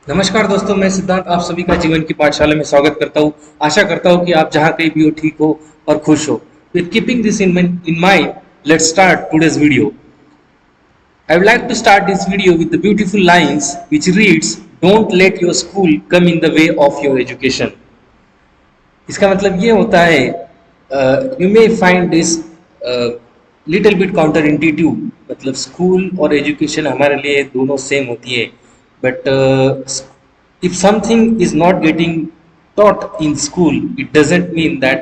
नमस्कार दोस्तों, मैं सिद्धांत आप सभी का जीवन की पाठशाला में स्वागत करता हूँ। आशा करता हूँ कि आप जहाँ कहीं भी हो ठीक हो और खुश हो। With keeping this in mind, let's start today's video. I would like to start this video with the beautiful lines which reads, "Don't let your school come in the way of your education." इसका मतलब ये होता है, you may find this little bit counter intuitive. मतलब school और education हमारे लिए दोनों सेम होती है, but if something is not getting taught in school, it doesn't mean that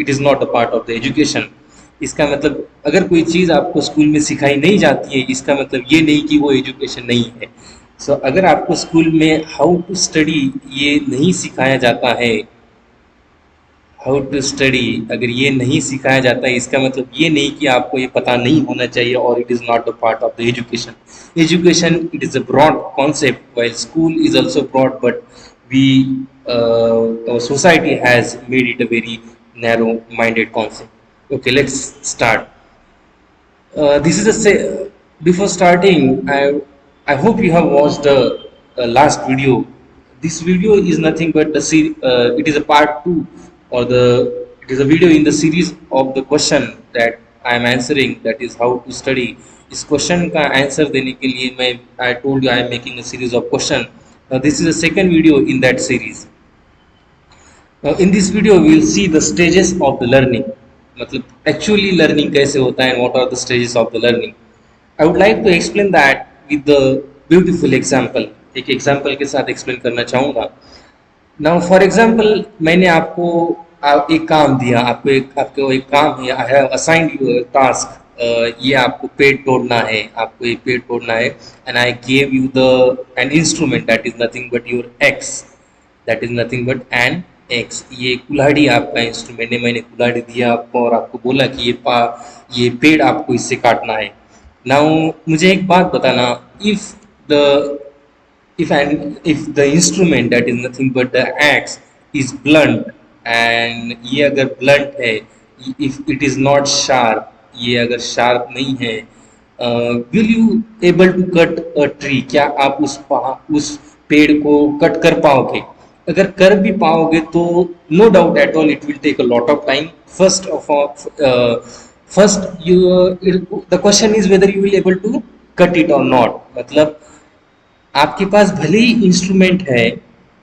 it is not a part of the education. इसका मतलब अगर कोई चीज़ आपको स्कूल में सिखाई नहीं जाती है, इसका मतलब ये नहीं कि वो एजुकेशन नहीं है। सो अगर आपको स्कूल में हाउ टू स्टडी ये नहीं सिखाया जाता है, हाउ टू स्टडी अगर ये नहीं सिखाया जाता है, इसका मतलब ये नहीं कि आपको ये पता नहीं होना चाहिए और it is not a part of the education. Education it is a broad concept while school is also broad, but we our society has made it a very narrow minded concept. Okay, let's start. This is a before starting, I hope you have watched the last video. This video is nothing but it is a part 2, or it is a video in the series of the question that I am answering, that is how to study. इस question का answer देने के लिए मैं I told you I am making a series of question. This is a second video in that series. Now, in this video, we will see the stages of the learning. मतलब actually learning कैसे होता है, and what are the stages of the learning. I would like to explain that with the beautiful example. एक example के साथ explain करना चाहूँगा. Now, for example, मैंने आपको एक काम दिया, आपको एक काम है. I have assigned you a task. ये आपको पेड़ तोड़ना है, आपको एक पेड़ तोड़ना है, and I gave you an instrument that is nothing but your axe. That is nothing but an axe. ये कुल्हाड़ी आपका इंस्ट्रूमेंट है, मैंने कुल्हाड़ी दिया आपको और आपको बोला कि ये पेड़ आपको इससे काटना है। नाउ मुझे एक बात बताना, if the if the instrument that is nothing but the axe is blunt, and ये अगर blunt है, if it is not sharp, ये अगर sharp नहीं है, will you able to cut a tree? क्या आप उस पेड़ को कट कर पाओगे? अगर कर भी पाओगे तो no doubt at all it will take a lot of time. First of all, first you the question is whether you will able to cut it or not. मतलब आपके पास भले ही इंस्ट्रूमेंट है,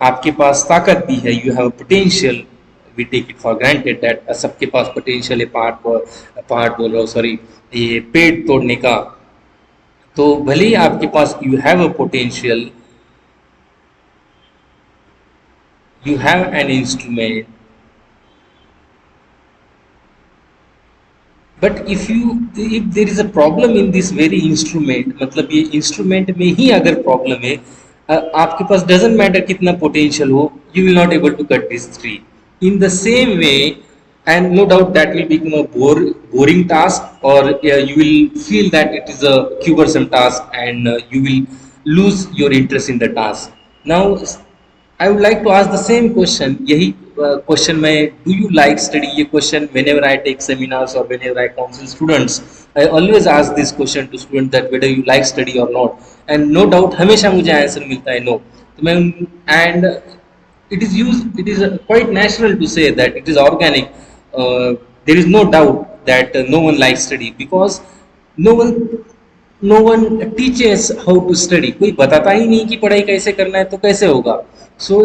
आपके पास ताकत भी है, you have potential, we take it for granted that सबके पास पोटेंशियल है पहाड़ बोल रहा हूँ, सॉरी, ये पेड़ तोड़ने का। तो भले ही आपके पास you have a potential, you have an instrument, but if there is a problem in this very instrument, मतलब ये इंस्ट्रूमेंट में ही अगर प्रॉब्लम है, आपके पास डजेंट मैटर कितना पोटेंशियल हो, you will not able to cut this tree. In the same way, and no doubt that will become a boring task, or you will feel that it is a cumbersome task, and you will lose your interest in the task. Now I would like to ask the same question. यही question मैं, do you like study? ये question whenever I take seminars or whenever I counsel students, I always ask this question to students that whether you like study or not. And no doubt हमेशा मुझे answer मिलता है no. तो मैं and it is quite natural to say that it is organic. There is no doubt that no one likes study because no one no one teaches how to study. कोई बताता ही नहीं कि पढ़ाई कैसे करना है, तो कैसे होगा। सो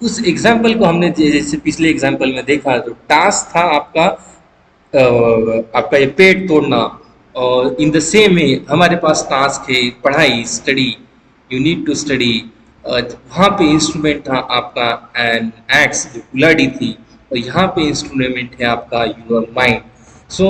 उस एग्जाम्पल को हमने जैसे पिछले एग्जाम्पल में देखा, तो टास्क था आपका ये पेड़ तोड़ना, और इन द सेम वे हमारे पास टास्क है पढ़ाई, study, you need to study. वहाँ पे इंस्ट्रूमेंट था आपका एन एक्स, जो कुल्हाड़ी थी, और यहाँ पे इंस्ट्रूमेंट है आपका यूर माइंड। सो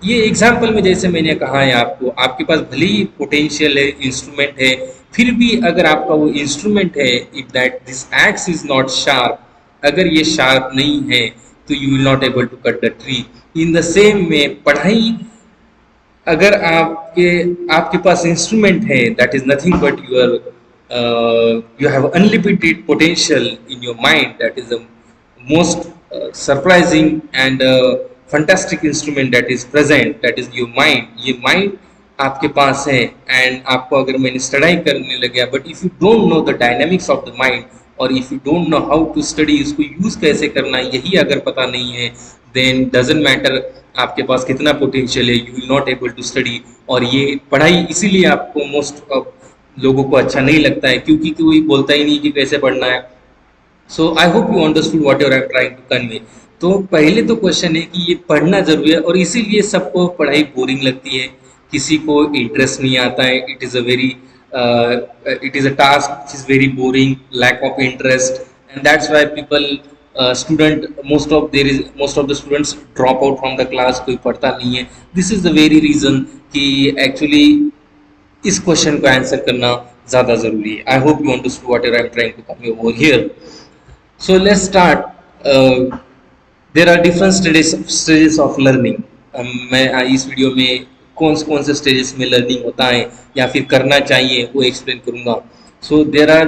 ये एग्जाम्पल में जैसे मैंने कहा है आपको, आपके पास भले ही पोटेंशियल है, इंस्ट्रूमेंट है, फिर भी अगर आपका वो इंस्ट्रूमेंट है, if that this axe is not sharp, अगर ये शार्प नहीं है तो you will not able to cut the tree. In the same में पढ़ाई, अगर आपके पास इंस्ट्रूमेंट है, that is nothing but you have unlimited potential in your mind, that is the most surprising and fantastic instrument that is present, that is your mind। ये mind आपके पास है and आपको अगर मैंने स्टडी करने लग गया, but if you don't know the dynamics of the mind और if you don't know how to study, इसको यूज़ कैसे करना है यही अगर पता नहीं है, देन डजेंट मैटर आपके पास कितना पोटेंशियल है, you will not able to study. और ये पढ़ाई इसीलिए आपको मोस्ट ऑफ लोगों को अच्छा नहीं लगता है, क्योंकि कोई बोलता ही नहीं कि कैसे पढ़ना है। So I hope you understood what your I am trying to convey. तो पहले तो क्वेश्चन है कि ये पढ़ना जरूरी है, और इसीलिए सबको पढ़ाई बोरिंग लगती है, किसी को इंटरेस्ट नहीं आता है। It is a task which is very boring, lack of interest, and that's why people student most of the students drop out from the class, कोई पढ़ता नहीं है। This is the very reason कि actually इस question को answer करना ज़्यादा ज़रूरी है। I hope you understood what I am trying to convey over here. So let's start. There are different stages of learning. मैं इस वीडियो में कौन से स्टेजेस में लर्निंग होता है या फिर करना चाहिए वो एक्सप्लेन करूँगा। So there are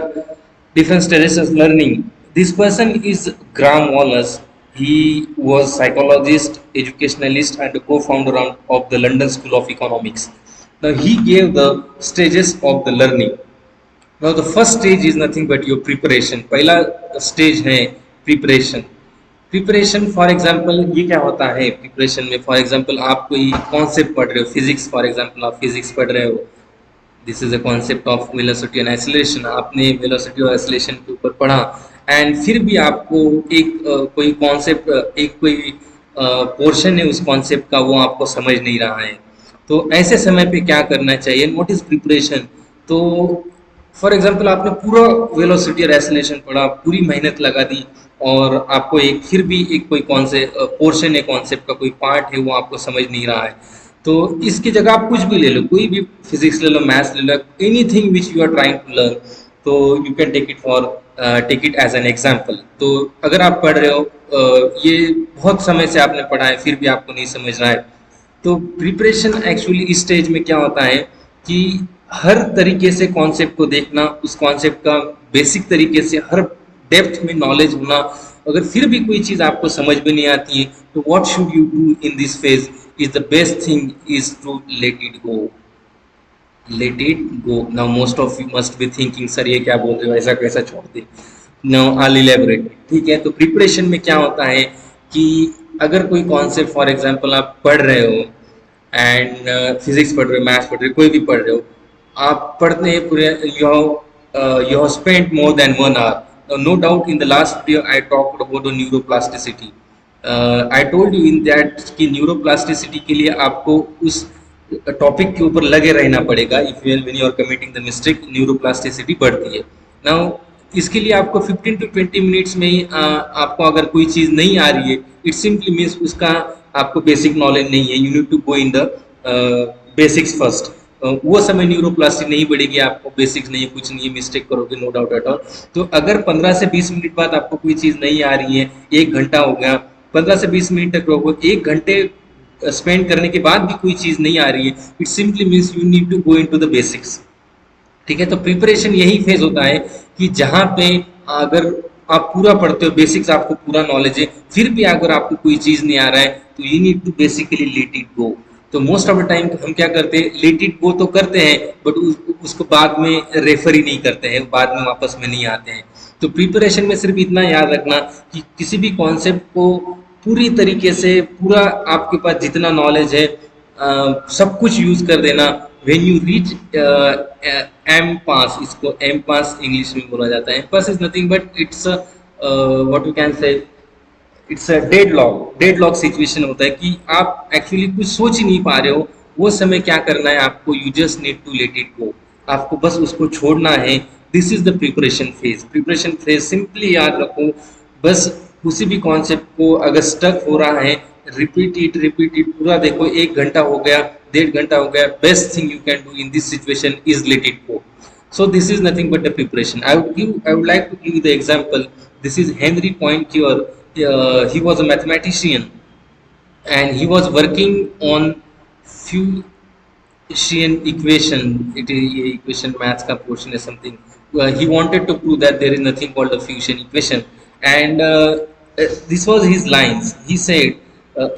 different stages of learning. This person is Graham Wallace. He was psychologist, educationalist, and the co-founder of the London School of Economics. Now he gave the stages of the learning. Now the first stage is nothing but your preparation. पहला stage है preparation. Preparation for example ये क्या होता है preparation में? For example आप कोई concept पढ़ रहे हो, फिजिक्स फॉर एग्जांपल आप फिजिक्स पढ़ रहे हो, this is a concept of velocity and acceleration. आपने वेलोसिटी और एक्सीलरेशन के ऊपर पढ़ा एंड फिर भी आपको एक कोई कॉन्सेप्ट, एक कोई पोर्शन है उस कॉन्सेप्ट का वो आपको समझ नहीं रहा है। तो ऐसे समय पे क्या करना चाहिए? What is preparation? तो फॉर एग्जाम्पल आपने पूरा वेलोसिटी और एक्सेलरेशन पढ़ा, पूरी मेहनत लगा दी, और आपको एक फिर भी एक कोई पोर्शन है कॉन्सेप्ट का, कोई पार्ट है वो आपको समझ नहीं रहा है। तो इसकी जगह आप कुछ भी ले लो, कोई भी फिजिक्स ले लो, मैथ्स ले लो, anything which you are trying to learn, तो you can take it as an example. तो अगर आप पढ़ रहे हो, ये बहुत समय से आपने पढ़ा है फिर भी आपको नहीं समझ रहा है, तो प्रिपरेशन एक्चुअली इस स्टेज में क्या होता है कि हर तरीके से कॉन्सेप्ट को देखना, उस कॉन्सेप्ट का बेसिक तरीके से हर डेप्थ में नॉलेज होना। अगर फिर भी कोई चीज़ आपको समझ में नहीं आती है तो what should you do in this phase is the best thing is to let it go. Let it go. Now most of you must be thinking sir ये क्या बोल रहे हो, ऐसा कैसा छोड़ दे। Now I will elaborate. ठीक है, तो प्रिपरेशन में क्या होता है कि अगर कोई कॉन्सेप्ट फॉर एग्जाम्पल आप पढ़ रहे हो एंड फिजिक्स पढ़ रहे हो, मैथ्स पढ़ रहे हो, कोई भी पढ़ रहे हो, आप पढ़ते हैं पूरे, you have spent more than 1 hour. No doubt in the last video I talked about the neuroplasticity. I told you in that कि न्यूरोप्लास्टिसिटी के लिए आपको उस टॉपिक के ऊपर लगे रहना पड़ेगा। If when you are committing the mistake, neuroplasticity बढ़ती है। Now इसके लिए आपको 15 to 20 मिनट्स में ही आपको अगर कोई चीज़ नहीं आ रही है, इट सिंपली मीन्स उसका आपको बेसिक नॉलेज नहीं है। You need to go in the basics first. वो समय न्यूरोप्लास्टिक नहीं बढ़ेगी, आपको बेसिक्स नहीं है, कुछ नहीं है, मिस्टेक करोगे, नो डाउट एट ऑल। तो अगर 15 से 20 मिनट बाद आपको कोई चीज़ नहीं आ रही है, 1 घंटा हो गया, 15 से 20 मिनट तक रहोगे, 1 घंटे स्पेंड करने के बाद भी कोई चीज़ नहीं आ रही है, it simply means you need to go into the basics. ठीक है, तो प्रिपरेशन यही फेज होता है कि जहाँ पे अगर आप पूरा पढ़ते हो, बेसिक्स आपको पूरा नॉलेज है, फिर भी अगर आपको कोई चीज़ नहीं आ रहा है तो you need to basically let it go. तो मोस्ट ऑफ द टाइम हम क्या करते हैं, लेट इट गो तो करते हैं बट उसको बाद में रेफर ही नहीं करते हैं, बाद में वापस में नहीं आते हैं। तो प्रिपरेशन में सिर्फ इतना याद रखना कि किसी भी कॉन्सेप्ट को पूरी तरीके से, पूरा आपके पास जितना नॉलेज है सब कुछ यूज कर देना। When you reach impasse, इसको एम पास इंग्लिश में बोला जाता है। Impasse is nothing but it's what you can say, it's a deadlock situation होता है कि आप एक्चुअली कुछ सोच ही नहीं पा रहे हो। वो समय क्या करना है आपको, you just need to let it go, आपको बस उसको छोड़ना है। This is the preparation phase. Preparation phase simply याद रखो, बस किसी भी कॉन्सेप्ट को अगर स्टक हो रहा है, रिपीट इट पूरा देखो, 1 घंटा हो गया, 1.5 घंटा हो गया, best thing you can do in this situation is late it go. So this is nothing but the preparation. I would like to give you the example. This is Henry Poincare. He was a mathematician and he was working on Fuchsian equation. It is equation maths का portion is something. He wanted to prove that there is nothing called a Fuchsian equation, and this was his lines. He said,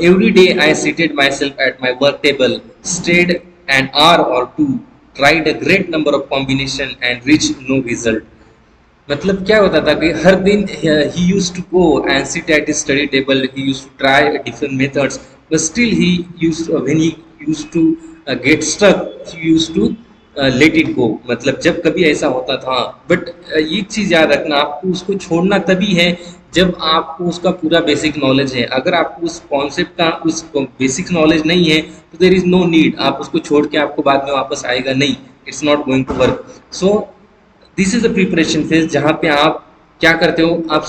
every day I seated myself at my work table, stared an hour or two, tried a great number of combination and reached no result. मतलब क्या होता था कि हर दिन he used to go and sit at his study table, he used to try different methods, but still he used when he used to get stuck, he used to let it go. मतलब जब कभी ऐसा होता था, but ये चीज़ याद रखना, आपको उसको छोड़ना तभी है जब आपको उसका पूरा बेसिक नॉलेज है. अगर आपको उस कॉन्सेप्ट का उस बेसिक नॉलेज नहीं है तो देर इज़ नो नीड, आप उसको छोड़ के आपको बाद में वापस आएगा नहीं, it's not going to work. So this is a preparation phase, जहाँ पे आप क्या करते हो, आप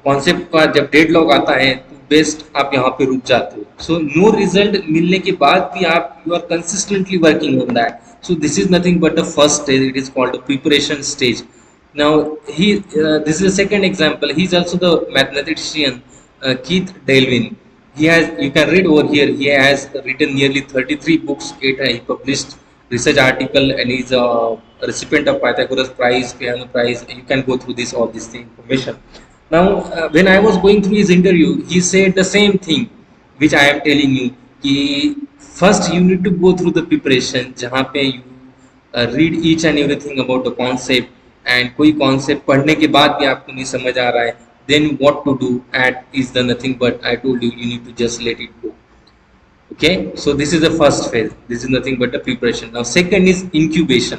कॉन्सेप्ट का जब डेडलॉक आता है तो बेस्ट आप यहाँ पे रुक जाते हो. सो नो रिजल्ट मिलने के बाद भी आप you are consistently working on that. So this is nothing but the first stage, it is called preparation stage. Now this is a second example. He is also the mathematician Keith Delvin. He has, you can read over here, he has written nearly 33 books. He published research article and is a recipient of Pythagoras Prize, Peano Prize. You can go through this all this information. Now when I was going through his interview, he said the same thing which I am telling you, कि first you need to go through the preparation, जहाँ पे you read each and everything about the concept, and कोई concept पढ़ने के बाद भी आपको नहीं समझ आ रहा है, then what to do, at is the nothing but I told you, you need to just let it go. Okay, so this is the first phase, this is nothing but a preparation. Now second is incubation.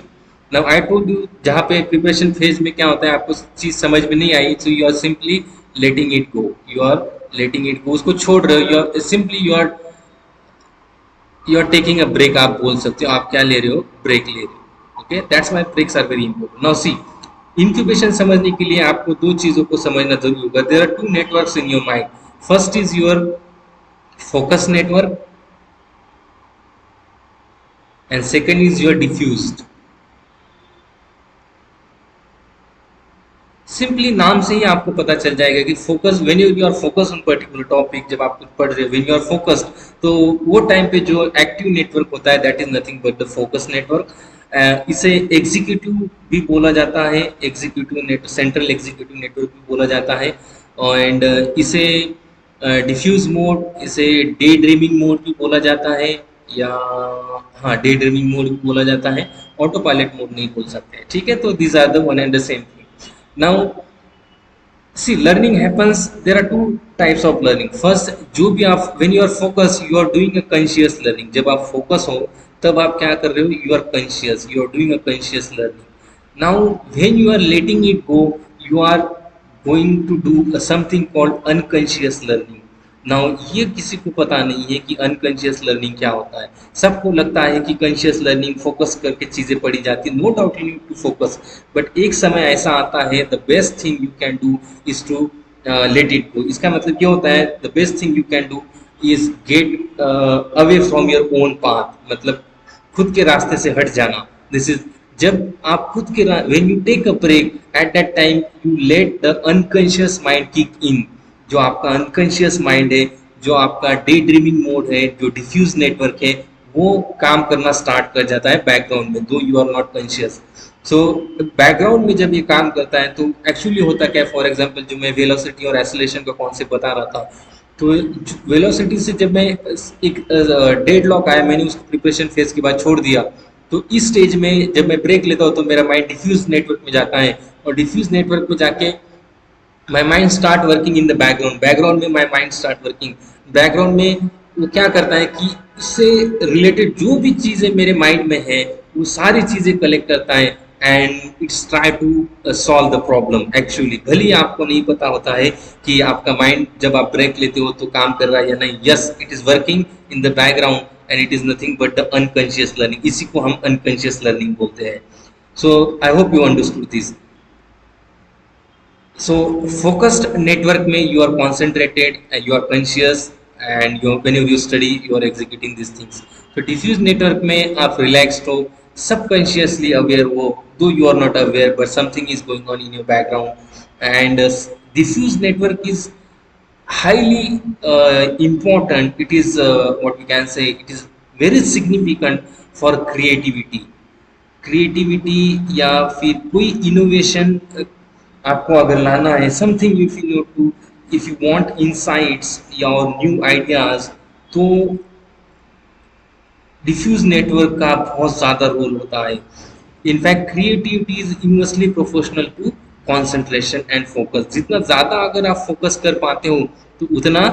Now I told you, जहाँ पे preparation phase में क्या होता है, आपको चीज समझ में नहीं आई, so you are simply letting it go, you are letting it go, उसको छोड़ रहे हो, you are simply you are taking a break. आप बोल सकते हो आप क्या ले रहे हो, ब्रेक ले रहे हो. Okay, that's why breaks are very important. Now see, incubation समझने के लिए आपको दो चीजों को समझना जरूरी होगा. There are two networks in your mind. First is your focus network and second is your diffused. Simply नाम से ही आपको पता चल जाएगा कि focus, when you are focus on particular topic, जब आप कुछ पढ़ रहे हो, व्हेन यू आर फोकस्ड, तो वो टाइम पे जो एक्टिव नेटवर्क होता है that is nothing but the focus network. इसे एग्जीक्यूटिव भी बोला जाता है, executive net, central executive network भी बोला जाता है. एंड इसे डिफ्यूज मोड, इसे डे ड्रीमिंग मोड भी बोला जाता है, या हाँ डे ड्रीमिंग मोड भी बोला जाता है, ऑटो पायलट मोड नहीं बोल सकते. ठीक है, तो these are the one and the same thing. Now see, learning happens, there are two types of learning. First, जो भी आप when you are focus, you are doing a conscious learning. जब आप फोकस हो तब आप क्या कर रहे हो, you are conscious, you are doing a conscious learning. Now when you are letting it go, you are going to do something called unconscious learning. नाउ ये किसी को पता नहीं है कि अनकॉन्शियस लर्निंग क्या होता है. सबको लगता है कि कॉन्शियस लर्निंग फोकस करके चीज़ें पढ़ी जाती है. No doubt you need to focus, but एक समय ऐसा आता है, the best thing you can do is to let it go. इसका मतलब क्या होता है, the best thing you can do is get away from your own path. मतलब खुद के रास्ते से हट जाना. दिस इज, जब आप खुद के when you take a break, at that time you let the unconscious mind kick in. जो आपका अनकॉन्शियस माइंड है, जो आपका डे ड्रीमिंग मोड है, जो डिफ्यूज नेटवर्क है, वो काम करना स्टार्ट कर जाता है बैकग्राउंड में, though you are not conscious. सो बैकग्राउंड में जब ये काम करता है तो एक्चुअली होता क्या है, फॉर एग्जांपल जो मैं वेलोसिटी और एक्सेलरेशन का कॉन्सेप्ट बता रहा था, तो वेलोसिटी से जब मैं एक डेड लॉक आया, मैंने उसको प्रिपरेशन फेज के बाद छोड़ दिया, तो इस स्टेज में जब मैं ब्रेक लेता हूँ तो मेरा माइंड डिफ्यूज नेटवर्क में जाता है, और डिफ्यूज नेटवर्क में जाके my mind start working in the background में my mind start working. Background में वो क्या करता है कि इससे रिलेटेड जो भी चीज़ें मेरे माइंड में है वो सारी चीज़ें कलेक्ट करता है, and it's try to solve the problem. Actually भले ही आपको नहीं पता होता है कि आपका माइंड जब आप ब्रेक लेते हो तो काम कर रहा है या नहीं. Yes, it is working in the background and it is nothing but the unconscious learning. इसी को हम अनकॉन्शियस लर्निंग बोलते हैं. So I hope you understood this. So focused network में you are concentrated and you are conscious, and you whenever you study you are executing these things. So diffuse network में आप relaxed हो, subconsciously aware हो, though you are not aware but something is going on in your background. And diffuse network is highly important. It is what we can say, it is very significant for creativity या फिर कोई innovation आपको अगर लाना है, something if you know to, if you want insights या new ideas, तो diffuse network का बहुत ज़्यादा रोल होता है। In fact creativity is inversely proportional to concentration and focus. जितना ज़्यादा अगर आप फोकस कर पाते हो तो उतना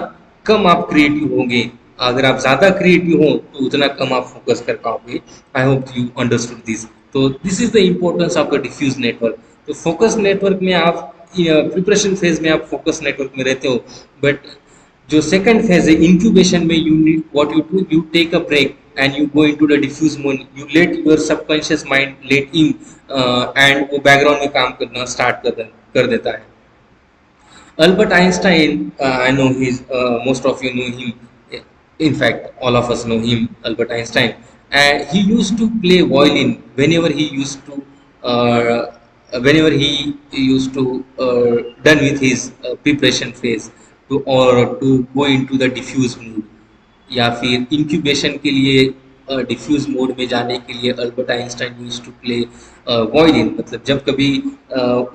कम आप क्रिएटिव होंगे, अगर आप ज़्यादा क्रिएटिव हो तो उतना कम आप फोकस कर पाओगे। I hope you understood this. तो this is the importance of the diffuse network. तो फोकस नेटवर्क में आप प्रिपरेशन फेज में आप फोकस नेटवर्क में रहते हो, बट जो सेकंड फेज है इंक्यूबेशन में, you need what you do, you take a break and you go into the diffuse mode, you let your subconscious mind let in and वो बैकग्राउंड में काम करना स्टार्ट कर देता है। Albert Einstein, I know most of you know him. In fact, all of us know him, Albert Einstein. And he used to play violin whenever he used to done with his preparation phase to go into the diffuse mood, या फिर incubation के लिए diffuse mode में जाने के लिए Albert Einstein used to play violin. मतलब जब कभी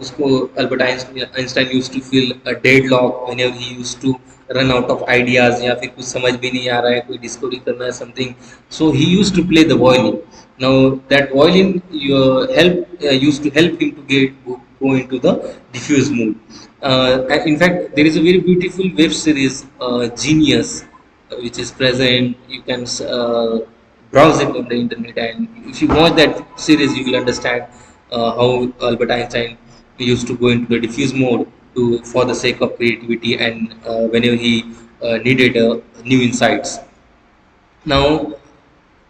उसको Albert Einstein used to feel deadlock whenever he used to run out of ideas, या फिर कुछ समझ भी नहीं आ रहा है, कोई डिस्कवरी करना है something, so he used to play the violin. Now that violin used to help him to go into the diffuse mood. In fact, there is a very beautiful web series, Genius, which is present. You can browse it on the internet, and if you watch that series, you will understand how Albert Einstein used to go into the diffuse mode for the sake of creativity, and whenever he needed new insights. Now,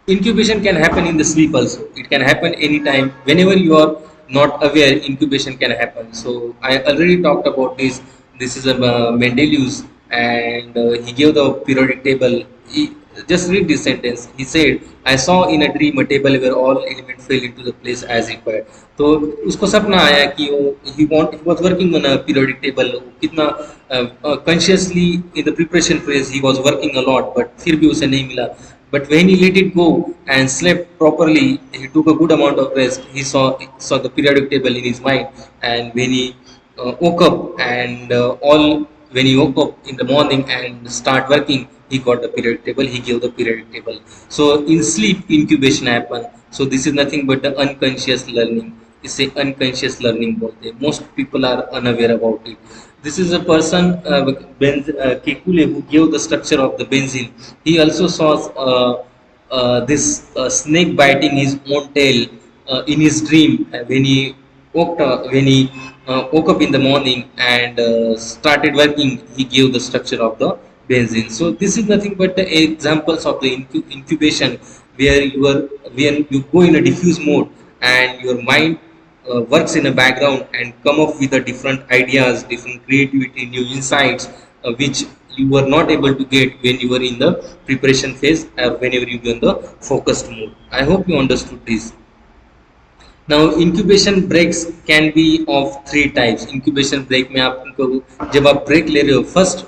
incubation can happen in the sleep also. It can happen anytime. Whenever you are not aware, incubation can happen. So I already talked about this. This is a Mendeleev's, and he gave the periodic table. Just read this sentence. He said, I saw in a dream a table where all elements fell into the place as required. तो उसको सपना आया कि he was working on a periodic table. कितना consciously in the preparation phase he was working a lot, but फिर भी उसे नहीं मिला. But when he let it go and slept properly, he took a good amount of rest. He saw the periodic table in his mind, and when he woke up and when he woke up in the morning and start working, he got the periodic table. He gave the periodic table. So in sleep, incubation happen. So this is nothing but the unconscious learning. इसे unconscious learning बोलते हैं. Most people are unaware about it. This is a person, Kekule, who gave the structure of the benzene. He also saw this snake biting his own tail in his dream when he woke up in the morning and started working. He gave the structure of the benzene. So this is nothing but the examples of the incubation, where you go in a diffuse mode and your mind works in a background and come up with the different ideas, different creativity, new insights, which you were not able to get when you were in the preparation phase or whenever you were in the focused mode. I hope you understood this. Now incubation breaks can be of three types. Incubation break में आपको जब आप break ले रहे हो, first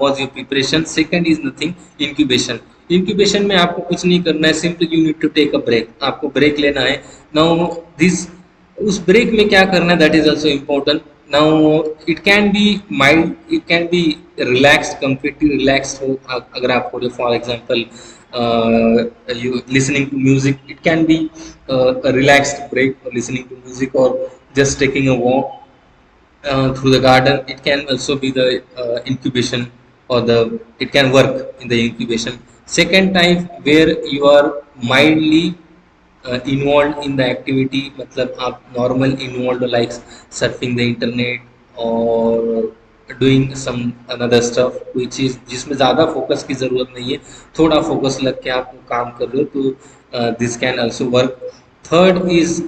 was your preparation, second is nothing, incubation. Incubation में आपको कुछ नहीं करना है, simply you need to take a break. आपको break लेना है. Now this उस ब्रेक में क्या करना है, that is also important. Now it can be mild, it can be relaxed, completely relaxed हो. अगर आप for example you listening to music, it can be a relaxed break for listening to music, or just taking a walk through the garden. It can also be the incubation, or it can work in the incubation. Second type, where you are mildly involved in the activity, मतलब आप normal involved like surfing the internet or doing some another stuff which is जिसमें ज़्यादा focus की ज़रूरत नहीं है, थोड़ा focus लग के आप काम कर रहे हो, तो this can also work. Third is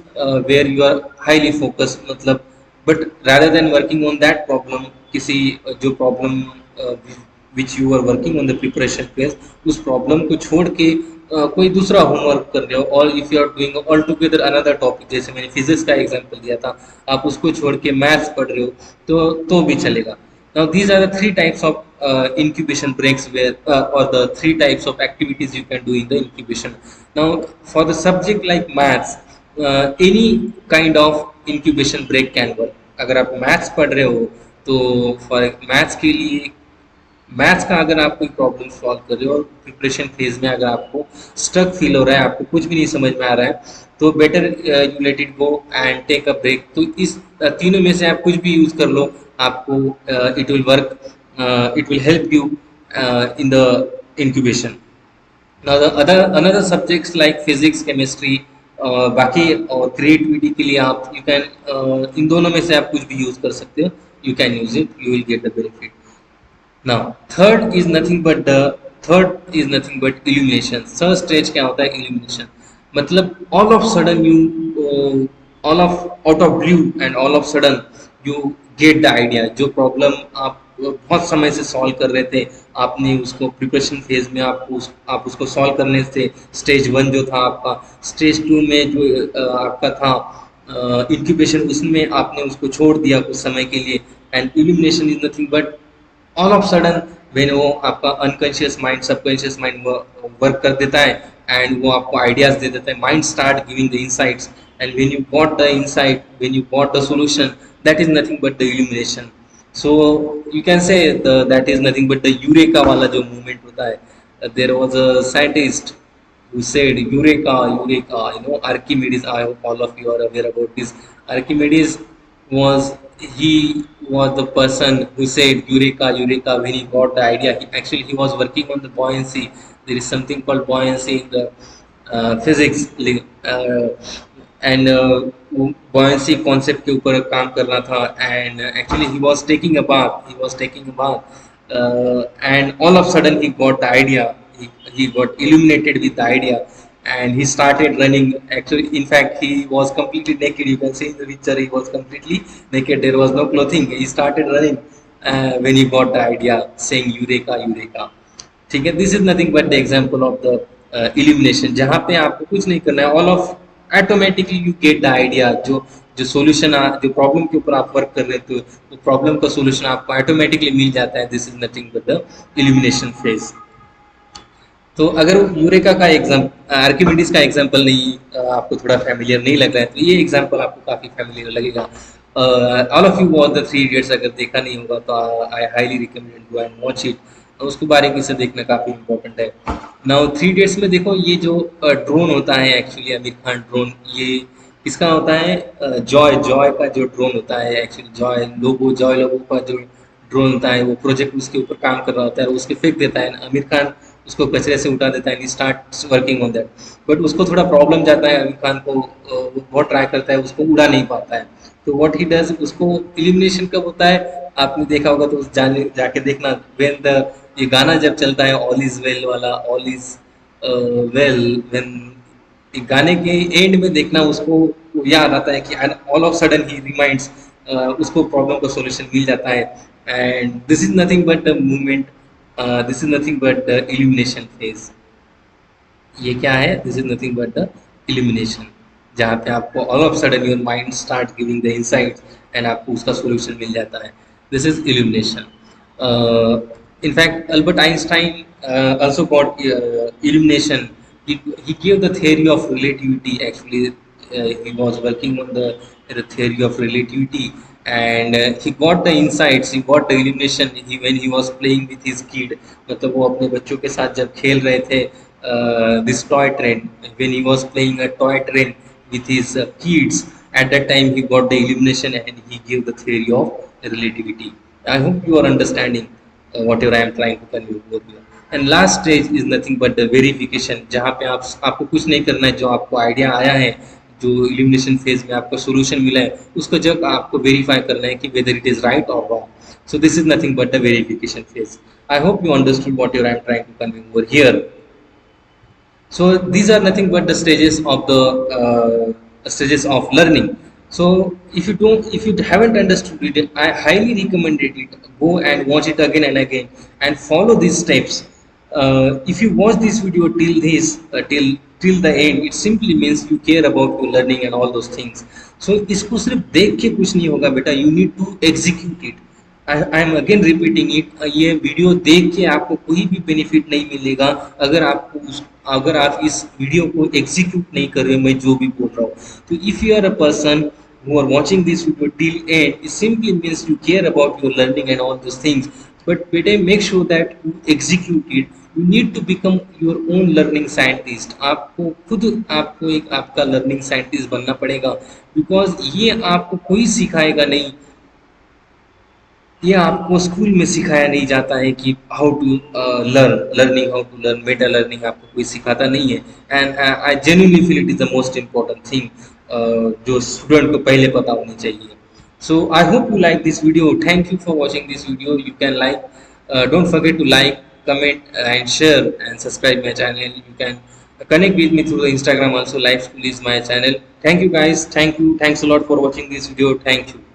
where you are highly focus, मतलब but rather than working on that problem, किसी जो problem which you are working on the preparation phase, उस प्रॉब्लम को छोड़ के कोई दूसरा होमवर्क कर रहे हो, और if you are doing all together another topic, जैसे मैंने फिजिक्स का एग्जांपल दिया था, आप उसको छोड़ के मैथ्स पढ़ रहे हो तो भी चलेगा. Now these are the three types of incubation breaks, or the three types of activities you can do in the incubation. Now for the subject like maths, any kind of incubation break can work. अगर आप maths पढ़ रहे हो तो for maths के लिए maths का अगर आप कोई प्रॉब्लम सॉल्व कर रहे हो और प्रिपरेशन फेज में अगर आपको स्टक फील हो रहा है, आपको कुछ भी नहीं समझ में आ रहा है, तो better you let it go and take a break. तो इस तीनों में से आप कुछ भी यूज कर लो, आपको it will work, it will help you in the incubation. Now the other another subjects like physics, chemistry, बाकी और क्रिएटिविटी के लिए आप यू कैन, इन दोनों में से आप कुछ भी यूज कर सकते हो, you can use it, you will get the benefit. Now, third is nothing but illumination. Third stage क्या होता है? Illumination. मतलब all of sudden all of out of blue and all of sudden you get the idea. जो problem आप बहुत समय से solve कर रहे थे, आपने उसको प्रिपरेशन फेज में आप उसको सॉल्व करने से स्टेज 1 जो था आपका, स्टेज 2 में जो आपका था इंक्यूबेशन, उसमें आपने उसको छोड़ दिया कुछ समय के लिए. And illumination is nothing but all of sudden when वो आपका unconscious mind, subconscious mind work कर देता है एंड वो आपको आइडियाज दे देता है, mind start giving the insights, and when you got the insight, when you got the solution, that is nothing but the illumination. So you can say that is nothing but the eureka वाला जो movement होता है. There was a scientist who said eureka, eureka, Archimedes. I hope all of you are aware about this. Archimedes was, he was the person who said eureka, eureka when he got the idea. Actually he was working on the buoyancy. There is something called buoyancy in the physics, uh, and buoyancy concept के ऊपर काम कर रहा था. And actually he was taking a bath, and all of a sudden he got the idea, he got illuminated with the idea, and he started running. Actually, in fact, he was completely naked. You can see in the picture he was completely naked, there was no clothing. He started running when he got the idea, saying eureka, eureka. ठीक है, this is nothing but the example of the illumination, जहाँ पे आपको कुछ नहीं करना है, all of automatically you get the idea. जो जो सॉल्यूशन, जो प्रॉब्लम के ऊपर आप वर्क कर रहे थे, तो प्रॉब्लम का सॉल्यूशन आपको ऑटोमेटिकली मिल जाता है. This is nothing but the illumination phase. तो अगर यूरेका का एग्जाम्पल, आर्किमिडीज का एग्जाम्पल नहीं, आपको थोड़ा फैमिलियर नहीं लग रहा है, तो ये एग्जाम्पल आपको काफ़ी फैमिलियर लगेगा. All of you watch the Three Idiots. अगर देखा नहीं होगा तो I highly recommend to and watch it. उसको बारीकी से देखना काफ़ी इंपॉर्टेंट है. नाउ थ्री इडियट्स में देखो, ये जो ड्रोन होता है, एक्चुअली आमिर खान ड्रोन, ये किसका होता है? जॉय, जॉय का जो ड्रोन होता है, एक्चुअली जॉय लोगो का जो ड्रोन होता है, वो प्रोजेक्ट उसके ऊपर काम कर रहा होता है, उसके फेंक देता है. आमिर खान उसको कचरे से उठा देता है, start working on that. But उसको थोड़ा प्रॉब्लम जाता है, आमिर खान को वो बहुत ट्राई करता है, उसको उड़ा नहीं पाता है. तो व्हाट ही डज, उसको इल्यूमिनेशन कब होता है? आपने देखा होगा तो उस जाके देखना, व्हेन द, ये गाना जब चलता है ऑल इज वेल वाला, ऑल इज वेल, व्हेन गाने के एंड में देखना, उसको याद आता है कि all of sudden he reminds, उसको प्रॉब्लम का सॉल्यूशन मिल जाता है. And this is nothing but the movement, this is nothing but the illumination phase. ये क्या है? This is nothing but the illumination, जहाँ पे आपको all of sudden your mind start giving the insights and आपको उसका सॉल्यूशन मिल जाता है. This is illumination. In fact, Albert Einstein also got illumination. He gave the theory of relativity. Actually, he was working on the theory of relativity, and he got the insights. He got the illumination. When he was playing with his kid, मतलब वो अपने बच्चों के साथ जब खेल रहे थे, this toy train. When he was playing a toy train with his kids, at that time he got the illumination and he gave the theory of relativity. I hope you are understanding whatever I am trying to convey over here. And last stage is nothing but the verification, जहाँ पे आपको कुछ नहीं करना है, जो आपको idea आया है, जो इल्यूमिनेशन फेज में आपको सॉल्यूशन मिला है, उसको जब आपको वेरीफाई करना है कि वेदर इट इज राइट और wrong. So this is nothing but the verification phase. I hope you understood what I am trying to convey over here. So these are nothing but the stages of learning. So if you haven't understood it, I highly recommend it. Go and watch it again and again and follow these steps. If you watch this video till the end, it simply means you care about your learning and all those things. So इसको सिर्फ देख के कुछ नहीं होगा बेटा, you need to execute it. I am again repeating it. ये video देख के आपको कोई भी बेनिफिट नहीं मिलेगा अगर आप इस वीडियो को एग्जीक्यूट नहीं कर रहे हो, मैं जो भी बोल रहा हूँ. तो if you are a person who are watching this video till end, it simply means you care about your learning and all those things. but बेटे make sure that you execute it. You need to become your own learning scientist. आपको खुद आपको एक आपका learning scientist बनना पड़ेगा, because ये आपको कोई सिखाएगा नहीं, ये आपको स्कूल में सिखाया नहीं जाता है कि how to learning, how to learn, meta learning आपको कोई सिखाता नहीं है. And I genuinely feel it is the most important thing जो स्टूडेंट को पहले पता होनी चाहिए. So I hope you like this video. Thank you for watching this video. You can like, don't forget to like, comment and share and subscribe my channel. You can connect with me through the Instagram also. Life School is my channel. Thank you guys. Thank you. Thanks a lot for watching this video. Thank you.